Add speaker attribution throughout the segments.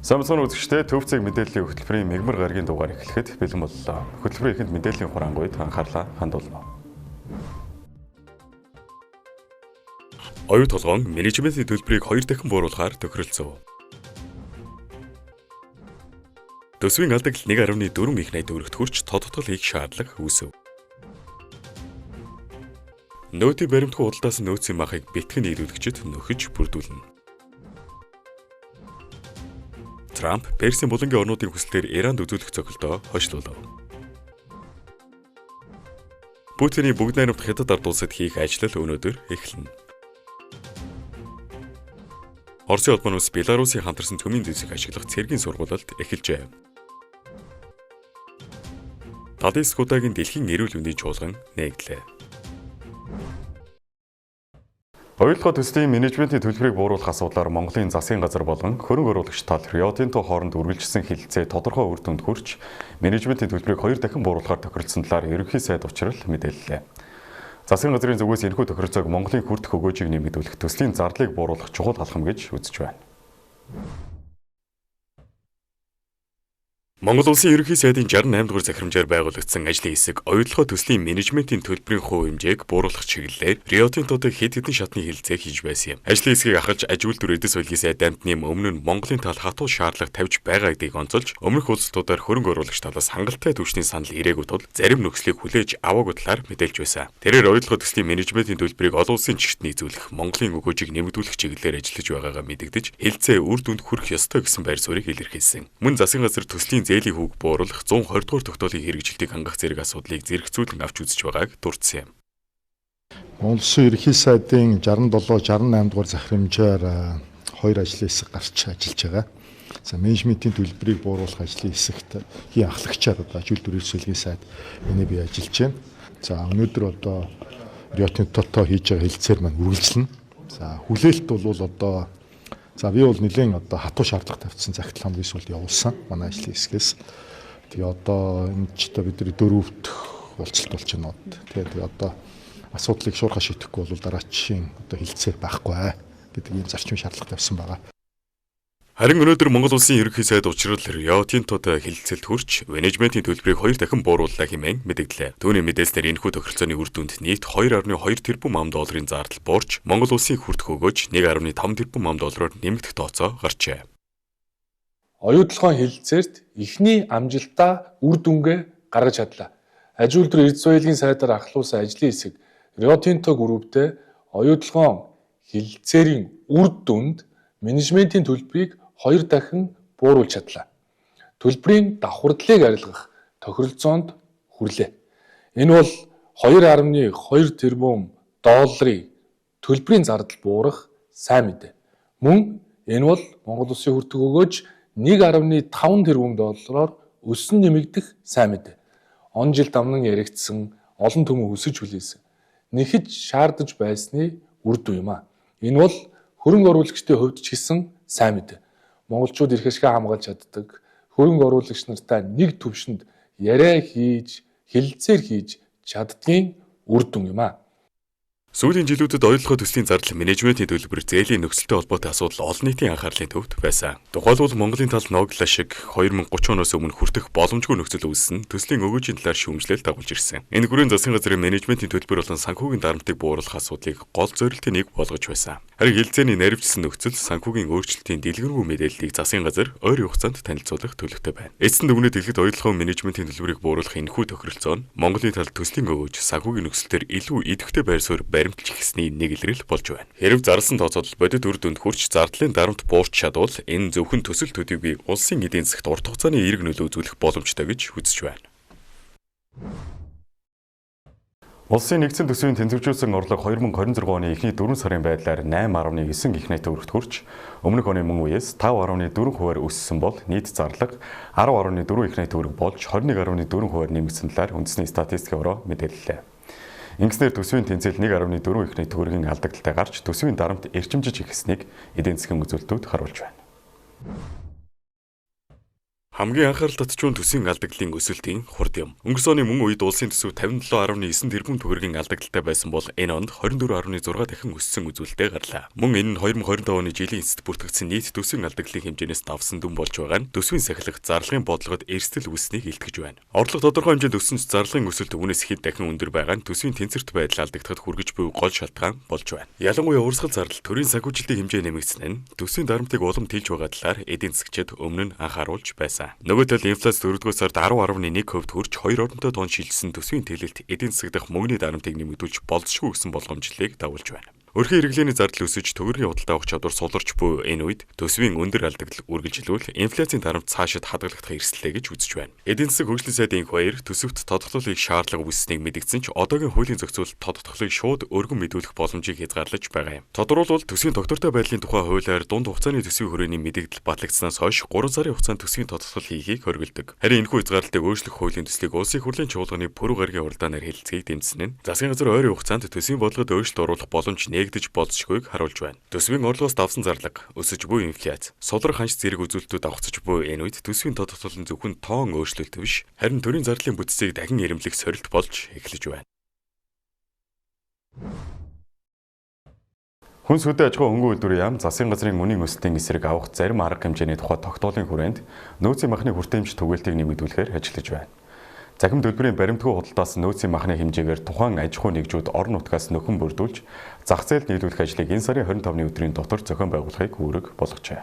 Speaker 1: Самсон үзэгчдээ төвцөг мэдээллийн хөтөлбөрийн мигмар гарагийн дугаар эхлэхэд бэлэн боллоо. Хөтөлбөрийн эхэнд мэдээллийн хураангуйд анхаарлаа хандуулна. Оюу толгоон менежментийн төлбөрийг 2 дахин бууруулахаар тохиролцов. Төсвийн алдагт 1.4 их найд төгрөгт хүрч тодтогдол хийх шаардлага үүсв. Нөөтийн баримтгүй худалдаас нөөцийн махыг бэлтгэн нийлүүлэгчид нөхөж бүрдүүлнэ. Трамп Персийн булангийн орнуудын хүслээр Иранд үзүүлэх цогцолтоо хойшлуулав. Путиний бүгд найрамд хятад ард улсад хийх ажил өнөөдөр эхэлнэ. Оросын улбан улс Беларусын хамтарсан төмийн дэвсэг ашиглах цэргийн сургуулилт эхэлжээ. Талис Гудагийн дэлхийн эрүүл мэндийн чуулган нээгдлээ. Оюутлогоо төслийн менежментийн төлбөрийг бууруулах асуудлаар Монголын засгийн газар болон хөрөнгө оруулагч тал Рио Тинто хооронд үргэлжилсэн хилцээ тодорхой үр дүнд хүрч менежментийн төлбөрийг 2 дахин бууруулахаар тохиролцсон талаар ерөнхий сайд учрал мэдээллээ. Засгийн газрын зүгээс энэхүү тохиролцоог Монголын хүртэх өгөөжийг нэмэгдүүлэх төслийн зардлыг бууруулах чухал алхам гэж үзэж байна. Монгол улсын ерөнхий сайдын 68 дугаар захирамжаар байгуулагдсан ажлын хэсэг оюутлогоо төслийн менежментийн төлбөрийн хувь хэмжээг бууруулах чиглэлээр Рио Тинтотой хэд хэдэн шатны хилцээ хийж байсан юм. Ажлын хэсгийг ахаж аж үйлдвэр эдэс байлгийн сайд амтны өмнө нь Монголын тал хатуу шаардлага тавьж байгаа гэдгийг онцолж өмнөх улсуудаар хөрөнгө оруулагч талаас хангалттай түвшний санал ирээгүй тул зарим нөхцөлийг хүлээж аваагүй талаар мэдээлж байсан. Тэрээр оюутлогоо төслийн менежментийн төлбөрийг олон улсын чигт нийцүүлэх, Монголын өгөөжийг нэмэгдүүлэх чиглэлээр ажиллаж байгаагаа мэдэгдэж, хилцээ үр дүнд хүрэх ёстой гэсэн байр суурийг илэрхийлсэн. Мөн засгийн газар төслийн зээлийн хүүг бууруулах 120 дугаар тогтоолын хэрэгжилтийг хангах зэрэг асуудлыг зэрэгцүүлэн авч үзэж байгааг дурдсан юм.
Speaker 2: Монгол Улсын ерөнхий сайдын 67-68 дугаар захирамжаар 2 ажлын хэсэг гарч ажиллаж байгаа. За менежментийн төлбөрийг бууруулах ажлын хэсэгт хий ахлагчаар одоо аж үйлдвэр эрсдэлгийн сайд энэ бий ажиллаж байна. За өнөөдөр одоо Рио Тинтотой хийж байгаа хилцээр маань үргэлжлэнэ. За хүлээлт бол одоо би бол нэлээд одоо хатуу шаардлага тавьсан захидал хамгийн сүүлд явуулсан манай ажлын хэсгээс. Тэгээ одоо энэ ч одоо бидний дөрөвдөх уулзалт болж байна. Тэгээ одоо асуудлыг шуурхаа шийдэхгүй бол дараачийн одоо хилцээ байхгүй гэдэг ийм зарчмын шаардлага тавьсан байгаа.
Speaker 1: Харин өнөөдөр Монгол улсын ерөнхий сайд учрал Рио Тинтотой хилцэлд хүрч менежментийн төлбөрийг 2 дахин буурууллаа хэмээн мэдэгдлээ. Түүний мэдээлснээр энэхүү тохиролцооны үр дүнд нийт 2.2 тэрбум ам долларын зардал буурч Монгол улсын хүртэх өгөөж 1.5 тэрбум ам доллараар нэмэгдэх тооцоо гарчээ.
Speaker 3: Оюутлогоо хилцээрт эхний амжилтаа үр дүнгээ гаргаж чадлаа. Аж үйлдвэр эрдэс байлгийн сайдаар ахлуулсан ажлын хэсэг Рио Тинто групптэй оюутлогоо хилцээрийн үр дүнд менежментийн төлбөрийг 2 дахин бууруулж чадлаа. Төлбөрийн давхардлыг арилгах тохиролцоонд хүрлээ. Энэ бол 2.2 тэрбум долларын төлбөрийн зардал буурах сайн мэдээ. Мөн энэ бол Монгол улсын хүртэх өгөөж 1.5 тэрбум доллараар өсөн нэмэгдэх сайн мэдээ. Он жил дамнан яригдсан олон төмөн өсөж хүлээсэн. Нэхэж шаардаж байсны үр дүн юм а. Энэ бол хөрөнгө оруулагчдын хувьд ч гэсэн сайн мэдээ. Монголчууд эрх ашиг хамгаалж чаддаг, хөрөнгө оруулагч нартай нэг түвшинд яриа хийж, хилцээр хийж чаддгийн үр дүн юм а.
Speaker 1: Сүүлийн жилүүдэд оюутлогоо төслийн зардал менежментийн төлбөр зээлийн нөхцөлтэй холбоотой асуудал олон нийтийн анхаарлын төвд байсан. Тухайлбал Монголын талд ноогдлоо шиг 2030 оноос өмнө хүртэх боломжгүй нөхцөл үүссэн төслийн өгөөжийн талаар шүүмжлэл дагуулж ирсэн. Энэ хүрээнд засгийн газрын менежментийн төлбөр болон санхүүгийн дарамтыг бууруулах асуудлыг гол зорилтын нэг болгож байсан. Харин хилцээний наривчлсан нөхцөл санхүүгийн өөрчлөлтийн дэлгэрэнгүй мэдээллийг засгийн газар ойрын хугацаанд танилцуулах төлөвтэй байна. Эцэст нь өмнөд дэлгэд оюутлогоо менежментийн төлбөрийг бууруулах энэхүү тохиролцоо нь Монголын талд төслийн өгөөж санхүүгийн нөхцөлөөр илүү идэвхтэй байр суурь баримталж ихсний нэг илрэл болж байна. Хэрв зарласан тооцоодол бодит үр дүнд хүрч зардлын дарамт буурч чадвал энэ зөвхөн төсөл төдийгүй улсын эдийн засагт урт хугацааны эерэг нөлөө үзүүлэх боломжтой гэж үзэж байна. Улсын нэгдсэн төсвийн тэнцвэржүүлсэн орлого 2026 оны эхний 4 сарын байдлаар 8.9 их найт төгрөгт хүрч өмнөх оны мөн үеэс 5.4% өссөн бол нийт зарлага 10.4 их найт төгрөг болж 21.4% нэмэгдсэн талаар үндэсний статистикийн бюро мэдээллээ. Ингэснээр төсвийн тэнцэл 1.4 их найт төгрөгийн алдагдaltaй гарч төсвийн дарамт эрчимжиж ихсэнийг эдийн засгийн үзүүлэлтүүд харуулж байна. Хамгийн анхаарал татчихвал төсвийн алдагдлын өсөлтийн хурд юм. Өнгөрсөн оны мөн үед улсын төсөв 57.9 тэрбум төгрөгийн алдагдaltaй байсан бол энэ онд 24.6 дахин өссөн үзүүлэлтээ гарлаа. Мөн энэ нь 2025 оны жилийн эцэст бүртгэгдсэн нийт төсвийн алдагдлын хэмжээнээс давсан дүн болж байгаа нь төсвийн сахилах зарлагын бодлогод эрсдэл үүснийг илтгэж байна. Орлого тодорхой хэмжээнд өссөн ч зарлагын өсөлт үүнээс хэд дахин өндөр байгаа нь төсвийн тэнцвэрт байдал алдагдахад хүргэж буй гол шалтгаан болж байна. Ялангуяа урсгал зардал төрийн санхүүжилтийн хэмжээ нэмэгдсэн нь төсвийн дарамтыг улам тэлж байгаа талаар эдийн засгчид өмнө нь анхааруулж байсан. Нөгөө талд инфляц 4-р сард 10.1% хүрч 2 оронтой тонн шилжсэн төсвийн тэлэлт эдийн засаг дахь мөнгөний дарамтыг нэмэгдүүлж болзошгүй гэсэн болгоомжлыг дагуулж байна. Өрхийн хэрэглээний зардал өсөж төгрөгийн худалдаа авах чадвар суларч буй энэ үед төсвийн өндөр алдагдал үргэлжилвэл инфляцийн дарамт цаашид хадгалагдах эрсдэлтэй гэж үзэж байна. Эдийн засаг хөгжлийн сайдын энх баяр төсөвт тодотголыг шаардлага үүссэнийг мэдгдсэн ч одоогийн хуулийн зохицуулалт тодотголыг шууд өргөн мэдүүлэх боломжийг хязгаарлаж байгаа юм. Тодорхойлбол төсвийн доктортой байдлын тухай хуулиар дунд хугацааны төсвийн хүрээний мэдэгдэл батлагдсанаас хойш 3 сарын хугацаанд төсвийн тодотгол хийхийг хориглодог. Харин энэхүү хязгаарлалтыг өөрчлөх хуулийн төслийг улсын хурлын чуулганы пүрэв гарагийн уралдаанаар хэлэлцгийг дэмжсэн нь засгийн газар ойрын хугацаанд төсвийн бодлогод өөрчлөлт оруулах боломж нэгдэж болзошгүйг харуулж байна. Төсвийн орлогоос давсан зарлага, өсөж буй инфляц, сулрах ханч зэрэг үзүүлэлтүүд авахцаж буй энэ үед төсвийн тодотгол нь зөвхөн тоон өөрчлөлт биш, харин төрийн зардлын бүтцийг дахин ирэмлэх сорилт болж эхэлж байна. Хүнс хөдөө аж ахуй хөнгөн үйлдвэрийн яам засгийн газрын үнийн өсөлтийн эсрэг авах зарим арга хэмжээний тухай тогтоолын хүрээнд нөөцийн махны хүртээмж түгээлтийг нэмэгдүүлэхээр ажиллаж байна. Захим төлбөрийн баримтгүй худалдаас нөөцийн махны хэмжээгээр тухайн аж ахуй нэгжүүд орон нутгаас нөхөн бүрдүүлж зах зээлд нийлүүлэх ажлыг энэ сарын 25-ны өдрийн дотор зохион байгуулахыг үүрэг болгожээ.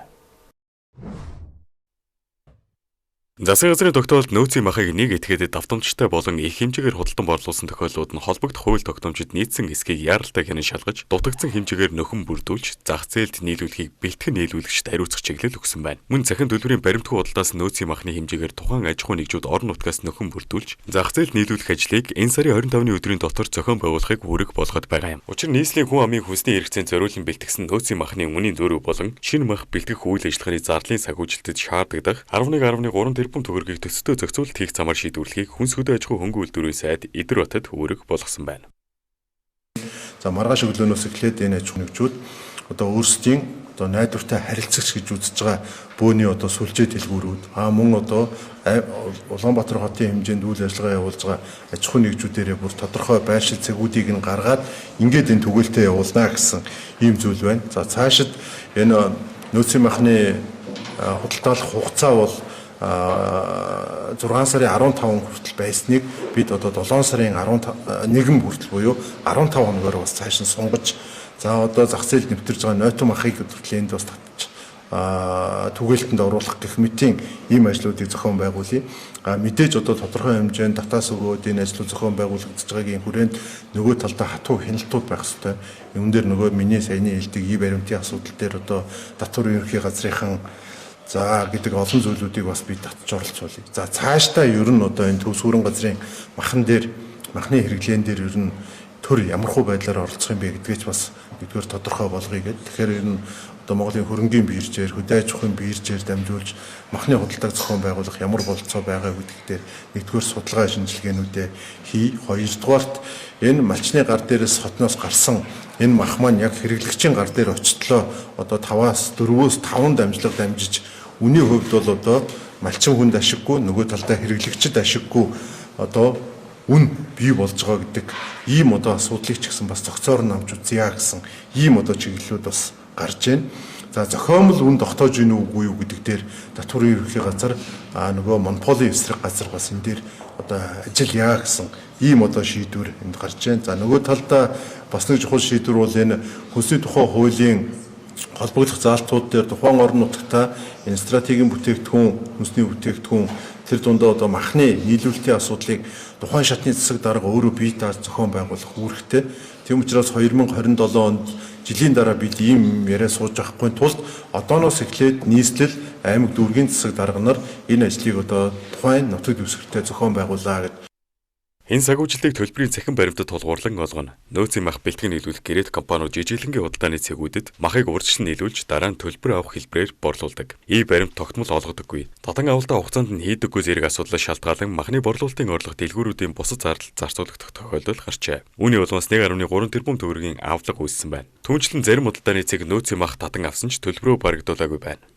Speaker 1: Засгийн газрын тогтоолд нөөцийн махыг нэг этгээдэд давтамжтай болон их хэмжээгээр худалдан борлуулсан тохиолдлууд нь холбогдох хууль тогтоомжид нийцсэн хэсгийг яаралтай хянан шалгаж, дутагдсан хэмжээгээр нөхөн бүрдүүлж, зах зээлд нийлүүлэхийг бэлтгэн нийлүүлэгчд хариуцах чиглэл өгсөн байна. Мөн захин төлбөрийн баримтгүй худалдаас нөөцийн махны хэмжээгээр тухайн аж ахуй нэгжүүд орон нутгаас нөхөн бүрдүүлж, зах зээлд нийлүүлэх ажлыг энэ сарын 25-ны өдрийн дотор зохион байгуулахыг үүрэг болгоод байгаа юм. Учир нь нийслэлийн хүн амын хүнсний хэрэгцээнд зориулан бэлтгэсэн нөөцийн махны үнийн зөрүү болон шинэ мах бэлтгэх үйл ажиллагааны зардлын санхүүжилтэд шаарддаг 11.3 тэрбум төгрөгийг төсөвтөө зохицуулалт хийх замаар шийдвэрлэхийг Хүнс хөдөө аж ахуй хөнгөн үйлдвэрийн сайд Идэр хотод үүрэг болгосон байна.
Speaker 4: За маргааш өглөөнөөс эхлээд энэ аж ахуй нэгжүүд одоо өөрсдийн одоо найдвартай харилцагч гэж үзэж байгаа бөөний одоо сүлжээ дэлгүүрүүд мөн одоо Улаанбаатар хотын хэмжээнд үйл ажиллагаа явуулж байгаа аж ахуй нэгжүүдээрээ бүр тодорхой байршил цагуудыг нь гаргаад ингээд энэ түгээлтэд явуулнаа гэсэн ийм зүйл байна. За цаашид энэ нөөцийн махны худалдаалах хугацаа бол 6 сарын 15 хүртэл байсныг бид одоо 7 сарын 11 хүртэл буюу 15 хоногоор бас цааш нь сунгаж за одоо зах зээлд нэвтэрж байгаа нойтон махыг хөдөлгөөнд бас татж түгээлтэнд оруулах гэх мэтийн ийм ажлуудыг зохион байгуулъя. Мэдээж одоо тодорхой хэмжээнд татаас өгөөд энэ ажлууд зохион байгуулагдаж байгаагийн хүрээнд нөгөө талдаа хатуу хяналтууд байх ёстой. Юун дээр нөгөө миний саяны хэлдэг ий баримтын асуудал дээр одоо татвар ерөнхий газрынхан за гэдэг олон зүйлүүдийг бас бид татж оролцуулъя. За цаашдаа ер нь одоо энэ төв сүрэн газрын махан дээр махны хэрэглээн дээр ер нь төр ямархуу байдлаар оролцох юм бэ гэдгээч бас нэгдүгээр тодорхой болгоё гэдэг. Тэгэхээр ер нь одоо Монголын хөрөнгийн биржээр, хөдөө аж ахуйн биржээр дамжуулж махны худалдааг зохион байгуулах ямар болцоо байгаа гэдэг дээр нэгдүгээр судалгаа шинжилгээнүүдээ хий. Хоёрдугаарт энэ малчны гар дээрээс хотноос гарсан энэ мах маань яг хэрэглэгчийн гар дээр очтлоо одоо 5-аас 4-өөс 5 дамжлага дамжиж үнийн хувьд бол одоо малчин хүнд ашиггүй нөгөө талдаа хэрэглэгчд ашиггүй одоо үн бий болж байгаа гэдэг ийм одоо асуудлыг ч гэсэн бас зохицоор нь авч үзье гэсэн ийм одоо чиглэлүүд бас гарч байна. За зохиомл үн тогтоож гин үгүй юу гэдэг дээр татварын ерөнхий газар нөгөө монополийн эсрэг газар бас энэ дээр одоо ажил яа гэсэн ийм одоо шийдвэр энд гарч байна. За нөгөө талдаа бас нэг чухал шийдвэр бол энэ хүнсний тухай хуулийн холбогдох заалтууд дээр тухайн орон нутгата энэ стратегийн бүтээгдэхүүн, хүнсний бүтээгдэхүүн тэр дундаа одоо махны нийлүүлэлтийн асуудлыг тухайн шатны засаг дарга өөрөө бие дааж зохион байгуулах үүрэгтэй. Тийм учраас 2027 онд жилийн дараа бид ийм яриа сууж авахгүй тулд одооноос эхлээд нийслэл аймаг дүүргийн засаг дарга нар энэ ажлыг одоо тухайн нутаг дэвсгэртэй зохион байгууллаа гэдэг.
Speaker 1: Энэ санхүүжилтийг төлбөрийн цахим баримтад тулгуурлан олгоно. Нөөцийн мах бэлтгэн нийлүүлэх гэрээт компаниуд жижиглэнгийн худалдааны цэгүүдэд махыг урьдчилан нийлүүлж дараа нь төлбөр авах хэлбэрээр борлуулдаг. Ий баримт тогтмол олгодоггүй. Татан авалтаа хугацаанд нь хийдэггүй зэрэг асуудлаас шалтгаалan махны борлуулалтын орлого дэлгүүрүүдийн бусад зардал зарцуулагдах тохиолдол гарчээ. Үүний улмаас 1.3 тэрбум төгрөгийн авлага үүссэн байна. Түүнчлэн зарим худалдааны цэг нөөцийн мах татан авсан ч төлбөрөө барагдуулаагүй байна.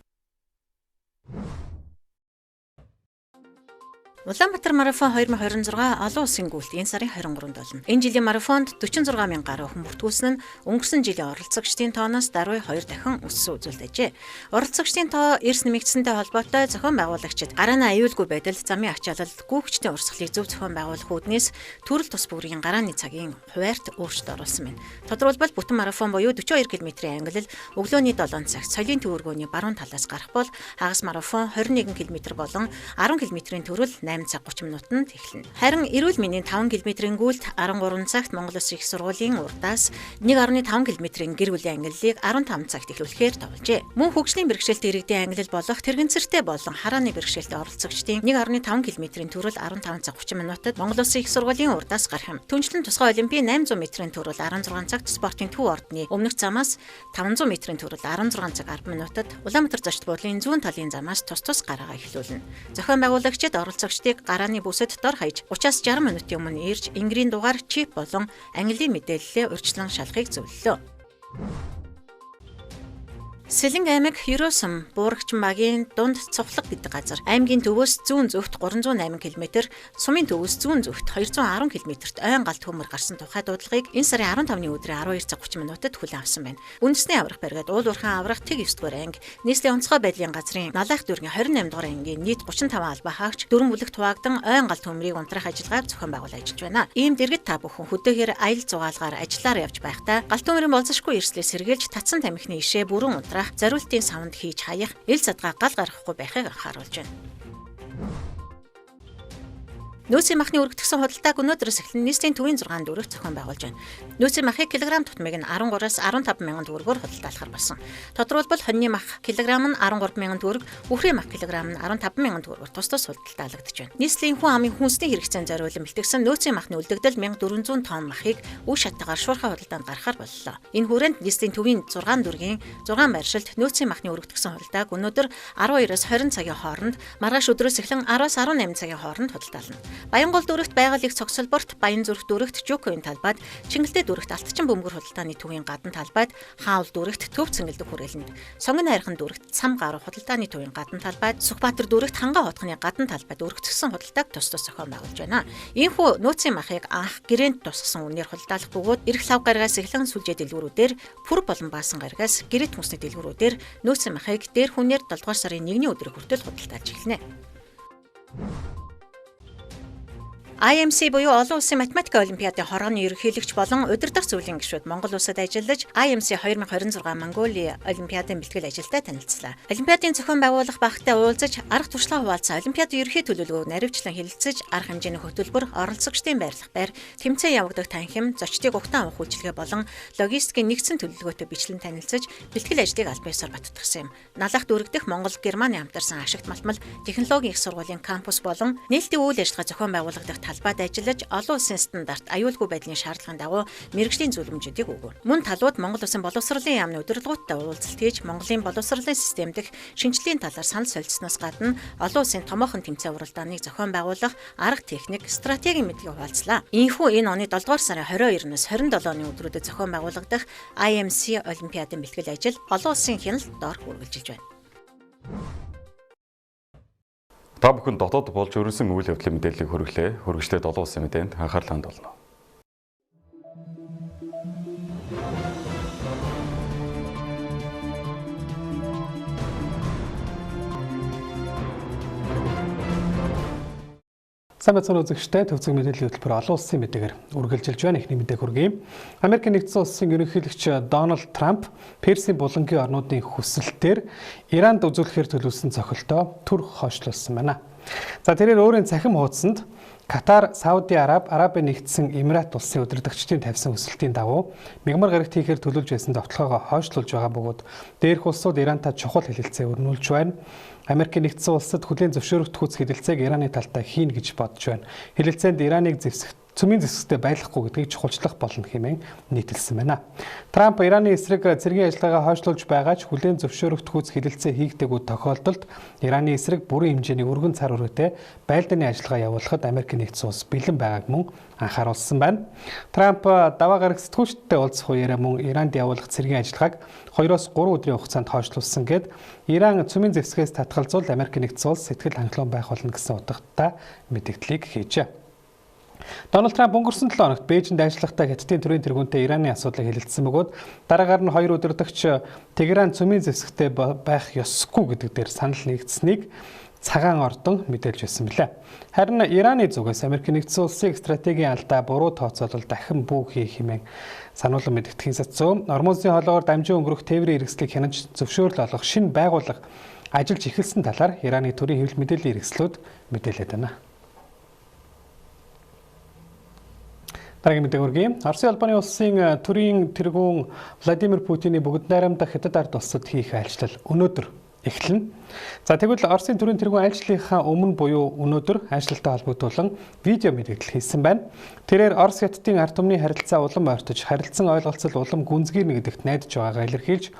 Speaker 5: Улаанбаатар марафон 2026 олон улсын гүйлт энэ сарын 23-нд болно. Энэ жилийн марафонд 46,000 гаруй хүн бүртгүүлсэн нь өнгөрсөн жилийн оролцогчдын тооноос даруй 2 дахин өссөн үзүүлдэжээ. Оролцогчдын тоо эрс нэмэгдсэнтэй холбоотой зохион байгуулагчид гарааны аюулгүй байдал, замын ачаалал, гүйгчдийн урсгалыг зөв зохион байгуулах үүднээс төрөл тус бүрийн гарааны цагийн хуваарьт өөрчлөлт оруулсан байна. Тодорхойлбол бүтэн марафон буюу 42 км-ийн ангилал өглөөний 7 цагт соёлын төвөргөөний баруун талаас гарах бол хагас марафон 21 км болон 10 км-ийн төрөл 8 цаг 30 минутанд эхэлнэ. Харин эрүүл мэндийн 5 км-ийн гүйлт 13 цагт Монгол Улсын их сургуулийн урдаас 1.5 км-ийн гэр бүлийн ангиллыг 15 цагт эхлүүлэхээр товлжээ. Мөн хөгжлийн бэрхшээлтэй иргэдийн ангилал болох тэрэгцэртэй болон харааны бэрхшээлтэй оролцогчдын 1.5 км-ийн төрөл 15 цаг 30 минутад Монгол Улсын их сургуулийн урдаас гарах юм. Түүнчлэн тусгай олимпийн 800 м-ийн төрөл 16 цагт спортын төв ордны өмнөх замаас 500 м-ийн төрөл 16 цаг 10 минутад Улаанбаатар зочд буудлын зүүн талын замаас тус гараагаа эхлүүлнэ. Зохион байгуулагчид оролцогчдыг гарааны бүсэд дор хаяж 30-60 минутын өмнө ирж ингэрийн дугаар, чип болон ангилын мэдээллээ урьдчилан шалахыг зөвлөлөө. Сэлэнг аймаг Ерөөсөм буурагч магийн дунд цуглаг гэдэг газар аймгийн төвөөс зүүн зөвхт 308 км, сумын төвөөс зүүн зөвхт 210 км-т ойн галт хөмөр гарсан тухай дуудлагыг энэ сарын 15-ны өдрийн 12 цаг 30 минутад хүлээн авсан байна. Үндэсний аврах баригад уулуурхан аврах тэг 9-р анги, нийслэлийн онцгой байдлын газрын Налайх дүүргийн 28-р ангийн нийт 35 албаа хаагч 4 бүлэгт хуваагдан ойн галт хөмрийг унтрах ажиллагааг зохион байгуулж ажиллаж байна. Ийм дэргэд та бүхэн хөдөөхээр аял зугаалгаар ажиллаар явж байхдаа галт хөмрийн болзошгүй эрслээс сэргийлж татсан тамхины ишээ бүрэн унтрах, зориултын савнд хийж хаях, ил задгаа гал гаргахгүй байхыг анхааруулж байна. Нөөцийн махны өргөдгсөн худалдааг өнөөдрөөс эхлэн нийслэлийн төвийн 6 дүүрэг зохион байгуулж байна. Нөөцийн махыг килограмм тутмыг нь 13-аас 15 мянган төгрөгөөр худалдаалахар болсон. Тодорхойлбол хоньны мах килограмм нь 13 мянган төгрөг, үхрийн мах килограмм нь 15 мянган төгрөгөөр тус худалдаалагдаж байна. Нийслэлийн хүн амын хүнсний хэрэгцээнд зориулан бэлтгэсэн нөөцийн махны үлдэгдэл 1400 тонн махыг үе шатаагаар шуурхай худалдаанд гаргахаар боллоо. Энэ хүрээнд нийслэлийн төвийн 6 дүүргийн 6 байршилд нөөцийн махны өргөдгсөн худалдааг өнөөдөр 12-оос 20 цагийн хооронд, маргааш өдрөөс эхлэн 10-аас 18 цагийн хооронд худалдаална. Баянгол дүүрэгт байгаль их цогцолборт, Баян зүрх дүүрэгт Жукогийн талбайд, Чингэлтэй дүүрэгт Алтчин бөмбөр худалдааны төвийн гадна талбайд, Хаавал дүүрэгт Төв цэнгэлдэг хүрээлэнд, Сонгон хайрхан дүүрэгт Цам гаруй худалдааны төвийн гадна талбайд, Сүхбаатар дүүрэгт Хангаа хотхны гадна талбайд өргөцгсөн худалдааг тус зохион байгуулж байна. Иймхүү нөөцийн махыг анх гэрээнд тусгасан үнээр худалдаалах бөгөөд эрх лав гаригаас эхлэн сүлжээ дэлгүүрүүдээр, пүр болон баасан гаригаас гэрээт хүнсний дэлгүүрүүдээр нөөцийн махыг дээр хүнээр 7 дугаар сарын 1-ний өдрийг хүртэл худалдаалж эхэлнэ. IMC буюу олон улсын математикийн олимпиадын хорооны ерөнхийлөгч болон удирдах зөвлөлийн гишүүд Монгол улсад ажиллаж IMC 2026 Монголын олимпиадын бэлтгэл ажилдаа танилцлаа. Олимпиадын зохион байгуулах багтаа уулзаж, арга туршлага хуваалцсан, олимпиадын ерөнхий төлөвлөгөөг наривчлан хэлэлцэж, арга хэмжээний хөтөлбөр, оролцогчдын байрлах байр, тэмцээн явагдах танхим, зочдыг угтаан авах үйлчилгээ болон логистикийн нэгдсэн төлөвлөгөөтэй бичлэн танилцаж, бэлтгэл ажлыг аль биесээр баттгсан юм. Налайх дүүрэгдэх Монгол Германы хамтарсан ашигт малтмал технологийн их сургуулийн кампус болон нээлтийн үйл ажиллагаа зохион байгуулагдах талбайд ажиллаж олон улсын стандарт аюулгүй байдлын шаардлагын дагуу мэргэжлийн зөвлөмжүүдийг өгөв. Мөн талууд Монгол улсын боловсролын яамны удирдлагуудтай уулзалт хийж Монголын боловсролын систем дэх шинжилгээний талаар санал солилцсноос гадна олон улсын томоохон тэмцээн уралдааныг зохион байгуулах арга техник, стратегийн мэдлэгийг хуваалцлаа. Иймээс энэ оны 7 дугаар сарын 22-ноос 27-ны өдрүүдэд зохион байгуулагдах IMC олимпиадын бэлтгэл ажил олон улсын хяналт доор үргэлжилж байна.
Speaker 1: Та бүхэн дотоод болж өрнөсөн үйл явдлын мэдээллийг хүргэлээ. Хүргэжлээд олон улсын мэдээнд анхаарлаа хандуулна.
Speaker 6: Сайн байцгаана үзэгчдээ, төвцөг мэдээллийн хөтөлбөр олон улсын мэдээгээр үргэлжилж байна. Эхний мэдээ хүргэе. Америкийн нэгдсэн улсын ерөнхийлөгч Дональд Трамп Персийн булангийн орнуудын хүсэлтээр Иранд үзүүлэхээр төлөвлөсөн цохилтоо түр хойшлуулсан байна. За тэрээр өөрийн цахим хуудсанд Катар, Сауди Арабын нэгдсэн Эмират улсын удирдагчдын тавьсан хүсэлтийн дагуу мягмар гарагт хийхээр төлөвлөж байсан довтлогоо хойшлуулж байгаа бөгөөд дээрх улсууд Ирантай чухал хэлэлцээ өрнүүлж байна. Америкийн нэгдсэн улсад хүлээн зөвшөөрөгдөх хүч хэлэлцээг Ираны талтай хийнэ гэж бодож байна. Хэлэлцээнд Ираныг цөмийн зэвсэгтэй байлгахгүй гэдгийг чухалчлах болно хэмээн нийтэлсэн байна. Трамп Ираны эсрэг цэргийн ажиллагаагаа хойшлуулж байгаа ч хүлээн зөвшөөрөгдөхүйц хэлэлцээ хийгдэггүй тохиолдолд Ираны эсрэг бүрэн хэмжээний өргөн цар хүрээтэй байлдааны ажиллагаа явуулахад Америк нэгдсэн улс бэлэн байгааг мөн анхааруулсан байна. Трамп даваа гарах сэтгүүлчдтэй уулзах үеэр мөн Иранд явуулах цэргийн ажиллагааг 2-3 өдрийн хугацаанд хойшлуулсан гэд Иран цөмийн зэвсгээс татгалзуул Америк нэгдсэн улс сэтгэл хангалуун байх болно гэсэн утгатай мэдээллийг хийжээ. Дональд Трамп өнгөрсөн 7 хоногт Бээжинд ажиллахдаа Хятадын төрийн тэргүүнтэй Ираны асуудлыг хэлэлцсэн бөгөөд дараагаар нь 2 өдөртөгч Тегеран цөмийн зэвсэгтэй байх ёсгүй гэдэг дээр санал нэгдсэнийг цагаан ордон мэдээлж байсан билээ. Харин Ираны зүгээс Америк нэгдсэн улсыг стратегийн алдаа буруу тооцоолол дахин бүү хийх хэмээн сануулсан мэдгэдгийн сацсан. Ормозын хоолоогоор дамжин өнгөрөх тээврийн хэрэгслийг хянаж зөвшөөрөл олгох шинэ байгууллага ажиллаж эхэлсэн талаар Ираны төрийн хэвлэл мэдээллийн хэрэгслүүд мэдээлээд байна. Дараагийн мэдээ хүргэе. Оросын албаны улсын төрийн тэргүүн Владимир Путиний бүгд найрамдах Хятад ард улсад хийх айлчлал өнөөдөр эхэлнэ. За тэгвэл Оросын төрийн тэргүүн айлчлалынхаа өмнө буюу өнөөдөр айлчлалтай холбогдуулан видео мэдээлэл хийсэн байна. Тэрээр Орос Хятадын ард түмний харилцаа улам ойртож, харилцан ойлголцол улам гүнзгийрнэ гэдэгт найдаж байгаагаа илэрхийлж,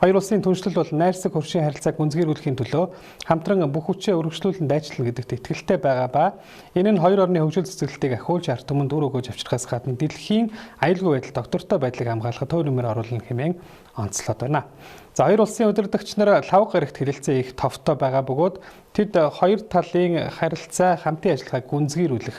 Speaker 6: хоёр улсын түншлэл бол найрсаг хөршийн харилцааг гүнзгийрүүлэхийн төлөө хамтран бүх хүчээ өргөжлүүлэн дайчлана гэдэгт итгэлтэй байгаа ба энэ нь хоёр орны хөгжил цэцэглэлтийг ахиулж ард түмэнд үр өгөөж авчрахаас гадна дэлхийн аюулгүй байдал доктортой байдлыг хамгаалахад төв нэмэр оруулна хэмээн онцлоод байна. За хоёр улсын удирдагч нар лав гарагт хэлэлцээ их товтой байгаа бөгөөд тэд хоёр талын харилцаа хамтын ажиллагааг гүнзгийрүүлэх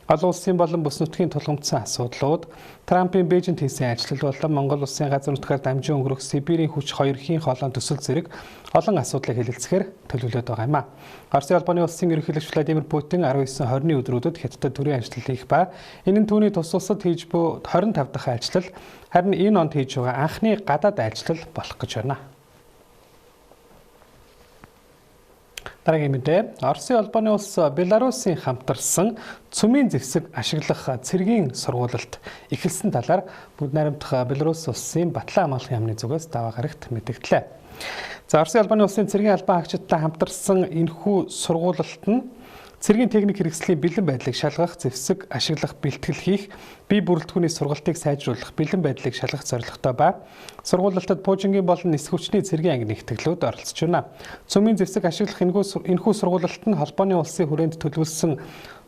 Speaker 6: олон улсын болон бүс нутгийн тулгымдсан асуудлууд Трампын Бээжинд хийсэн ажил болон Монгол улсын газар нутгаар дамжин өнгөрөх Сибирийн хүч хоёрын хоолойн төсөл зэрэг олон асуудлыг хэлэлцэхээр төлөвлөд байгаа юм а. Оросын албаны улсын ерөнхийлөгч Владимир Путин 19-20-ны өдрүүдэд Хятадд төрийн ажил хийх ба энэ нь түүний тус улсад хийж буй 25 дахь ажил харин энэ онд хийж байгаа анхны гадаад ажил болох гэж байна. Дараагийн мэдээ. Оросын албаны улс Беларусын хамтарсан цөмийн зэвсэг ашиглах цэргийн сургуулилт эхэлсэн талаар бүгд найрамдах Беларусь улсын Батлан амгалахын яамны зүгээс даваа гарагт мэдэгдлээ. За Оросын албаны улсын цэргийн албан хаагчидтай хамтарсан энэхүү сургуулилт нь цэргийн техник хэрэгслийн бэлэн байдлыг шалгах, зэвсэг ашиглах бэлтгэл хийх, бие бүрэлдэхүүний сургалтыг сайжруулах, бэлэн байдлыг шалгах зорилготой ба сургуулилтад Пуужингийн болон нисэх хүчний цэргийн анги нэгтгэлүүд оролцож байна. Цөмийн зэвсэг ашиглах энэхүү сургуулилт нь холбооны улсын хүрээнд төлөвлөсөн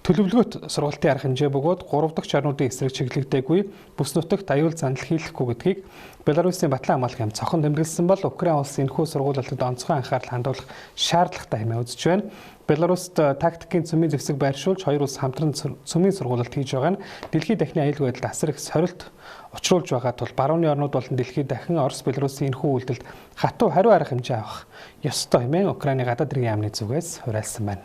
Speaker 6: төлөвлөгөөт сургалтын арга хэмжээ бөгөөд 3 дахь орнуудын эсрэг чиглэгдээгүй бүс нутагт аюул занал хийлэхгүй гэдгийг Беларусын Батлан амгалах яам цохон тэмдэглэсэн бол Украин улс энэхүү сургуулилтад онцгой анхаарал хандуулах шаардлагатай хэмээн үзэж байна. Беларуст тактикийн цөмийн зэвсэг байршуулж хоёр улс хамтран цөмийн сургуулилт хийж байгаа нь дэлхийн дахины аюулгүй байдалд асар их сорилт учруулж байгаа тул барууны орнууд болон дэлхийд дахин Орос Беларусын энэхүү үйлдэлд хатуу хариу арга хэмжээ авах ёстой хэмээн Украины гадаад хэргийн яамны зүгээс хураалсан байна.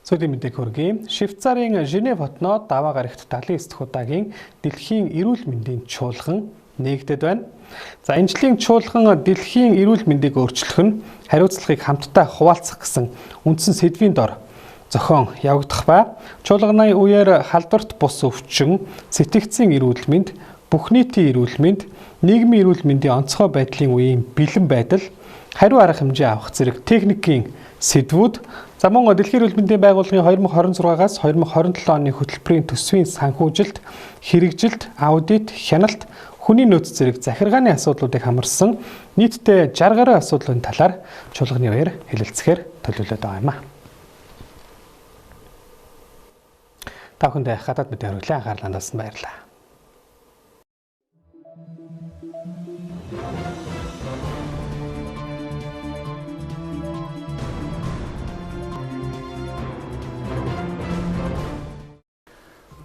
Speaker 6: Сүүлийн мэдээг хүргэе. Швейцарын Женев хотноо даваа гарагт 79 дахь удаагийн дэлхийн эрүүл мэндийн чуулган нэгдэд байна. За энэ жилийн чуулган дэлхийн эрүүл мэндийг өөрчлөх нь хариуцлагыг хамтдаа хуваалцах гэсэн үндсэн сэдвийн дор зохион явагдах ба чуулганы үеэр халдварт бус өвчин, сэтгцийн эрүүл мэнд, бүх нийтийн эрүүл мэнд, нийгмийн эрүүл мэндийн онцгой байдлын үеийн бэлэн байдал, хариу арга хэмжээ авах зэрэг техникийн сэдвүүд за мөн Дэлхийн эрүүл мэндийн байгууллагын 2026-аас 2027 оны хөтөлбөрийн төсвийн санхүүжилт, хэрэгжилт, аудит, хяналт, хүний нөөц зэрэг захиргааны асуудлуудыг хамарсан нийтдээ 60 гаруй асуудлын талаар чуулганы үеэр хэлэлцэхээр төлөвлөд байгаа юм а. Та бүхэнд гадаад мэдээ хүргэлээ анхаарал хандуулсан баярлалаа.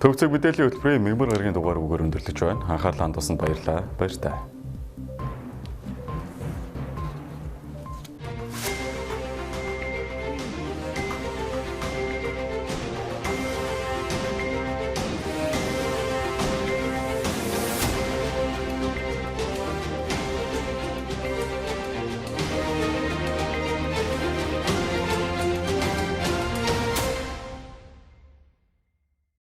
Speaker 1: Төвцөг мэдээллийн хөтөлбөрийн мэгмар гарагийн дугаар үгээр өндөрлөж байна. Анхаарлаа хандуулсанд баярлалаа. Баяр таа.